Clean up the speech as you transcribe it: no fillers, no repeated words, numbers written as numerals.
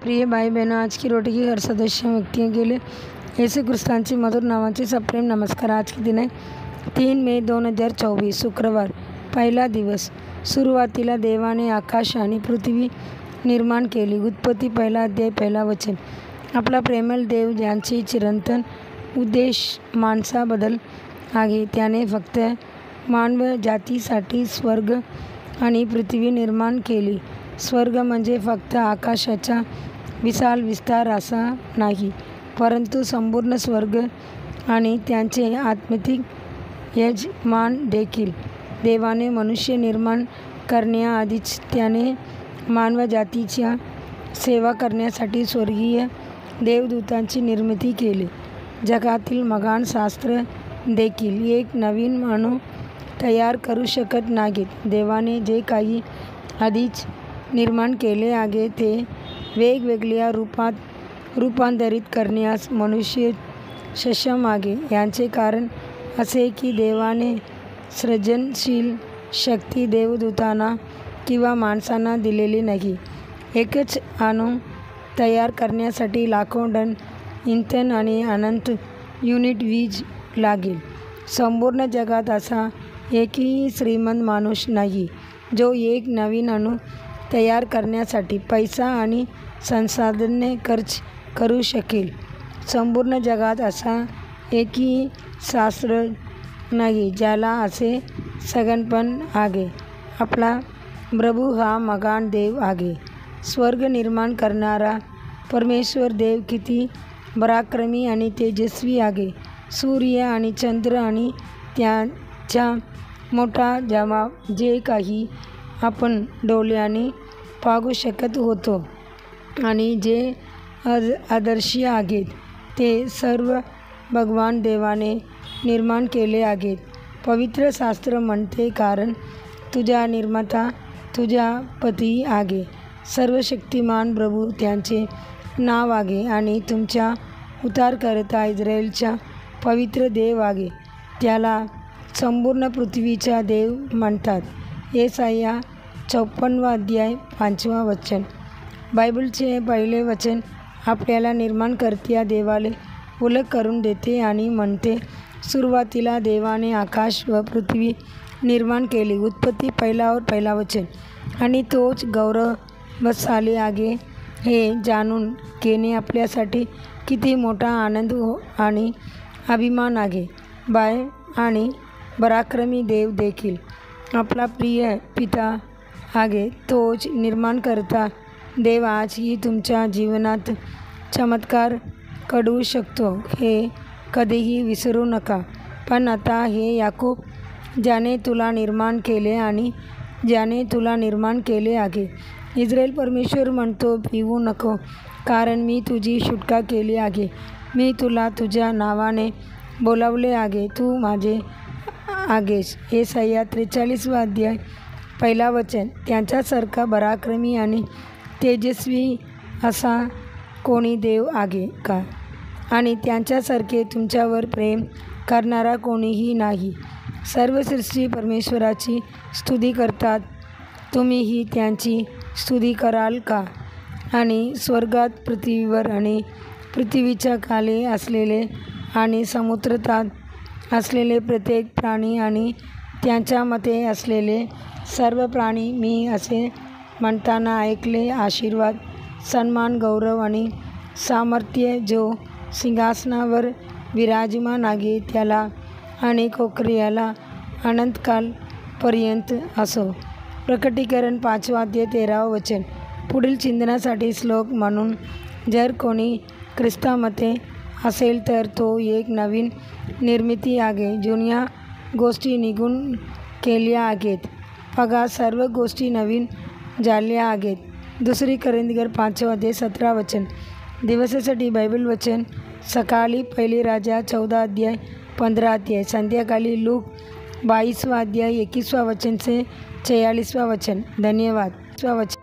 प्रिय भाई बहनों, आज की रोटी की हर सदस्य व्यक्तियों के लिए येशू ख्रिस्तांची मधुर नावाचे सप्रेम नमस्कार। आज के दिन आहे 3 मे 2024 शुक्रवार, पहिला दिवस। सुरुवातीला देवाने आकाश आणि पृथ्वी निर्माण केली। उत्पत्ती पहिला अध्याय पहिला वचन। आपला प्रेमळ देव ज्यांची चिरंतन उद्देश माणसाबद्दल आहे, त्याने फक्त मानव जातीसाठी स्वर्ग आणि पृथ्वी निर्माण केली। स्वर्ग म्हणजे फक्त आकाशाचा विशाल विस्तार असा नाही, परंतु संपूर्ण स्वर्ग आणि त्यांचे आत्मिक यजमान देखील। देवाने मनुष्य निर्माण करण्याआधीच त्याने मानवजातीच्या सेवा करण्यासाठी स्वर्गीय देवदूतांची निर्मिती केली। जगातील महान शास्त्र देखील एक नवीन मानव तयार करू शकत नाहीत। देवाने जे काही आधीच निर्माण केले आहे ते वेगवेगळ्या रूपात रूपांतरित करण्यास मनुष्य सक्षम आहे। याचे कारण असे की देवाने सृजनशील शक्ती देवदूतांना किंवा माणसांना दिलेली नाही। एकच अणू तयार करण्यासाठी लाखो टन इंधन आणि अनंत युनिट वीज लागेल। संपूर्ण जगात असा एकही श्रीमंत माणूस नाही जो एक नवीन अणू तयार करण्यासाठी पैसा आणि संसाधने खर्च करू शकेल। संपूर्ण जगात असा एकही शास्त्रज्ञ नाही ज्याला असे संगणपण आहे। आपला प्रभू हा महान देव आहे। स्वर्ग निर्माण करणारा परमेश्वर देव किती पराक्रमी आणि तेजस्वी आहे। सूर्य आणि चंद्र आणि त्यांचा मोठा जमाव जे काही आपण डोळ्यांनी पाहू शकत होतो आणि जे अदृश्य आहेत ते सर्व भगवान देवाने निर्माण केले आहेत। पवित्र शास्त्र म्हणते, कारण तुझा निर्माता तुझा पती आहे। सर्वशक्तिमान प्रभू त्यांचे नाव आहे आणि तुमचा उद्धारकर्ता इस्रायलचा पवित्र देव आहे। त्याला संपूर्ण पृथ्वीचा देव म्हणतात। येसाया 54 अध्याय 5 वचन। बायबलचे पहिले वचन आपल्याला निर्माणकर्त्या देवाला उल्लेख करून देते आणि म्हणते, सुरुवातीला देवाने आकाश व पृथ्वी निर्माण केली। उत्पत्ती पहिला वचन। आणि तोच गौरवशाली आहे हे जाणून घेणे आपल्यासाठी किती मोठा आनंद आणि अभिमान आहे। बाय आणि पराक्रमी देव देखील आपला प्रिय पिता आहे। तोच निर्माणकर्ता देव आजही तुमच्या जीवनात चमत्कार घडवू शकतो हे कधीही विसरू नका। पण आता हे याकूब, ज्याने तुला निर्माण केले आणि ज्याने तुला निर्माण केले आहे। इस्रायल परमेश्वर म्हणतो, भिवू नको, कारण मी तुझी सुटका केली आहे। मी तुला तुझ्या नावाने बोलावले आहे, तू माझे आहेस। येसाया 43 अध्याय पहिला वचन। त्यांच्यासारखा पराक्रमी आणि तेजस्वी असा कोणी देव आहे का? आणि त्यांच्यासारखे तुमच्यावर प्रेम करणारा कोणीही नाही। सर्व सृष्टी परमेश्वराची स्तुती करतात, तुम्हीही त्यांची स्तुती कराल का? आणि स्वर्गात, पृथ्वीवर आणि पृथ्वीच्या खाली असलेले आणि समुद्रात असलेले प्रत्येक प्राणी आणि त्यांच्यामध्ये असलेले सर्व प्राणी, मी असे म्हणताना ऐकले, आशीर्वाद, सन्मान, गौरव आणि सामर्थ्य जो सिंहासनावर विराजमान आहे त्याला आणि कोकऱ्याला अनंतकालपर्यंत असो। प्रकटीकरण 5 अध्याय 13 वचन। पुढील चिंतनासाठी श्लोक म्हणून, जर कोणी ख्रिस्तामध्ये असेल तर तो एक नवीन निर्मिती आहे। जुन्या गोष्टी निघून गेल्या आहेत, बघा सर्व गोष्टी नवीन झाल्या आहेत। दुसरी कोरिंथियर 5 अध्याय 17 वचन। दिवसासाठी बायबल वचन, सकाळी पहिली राजा 14 अध्याय 15 अध्याय, संध्याकाळी लूक 22 अध्याय 21 वचन से 46 वचन। धन्यवाद। वचन।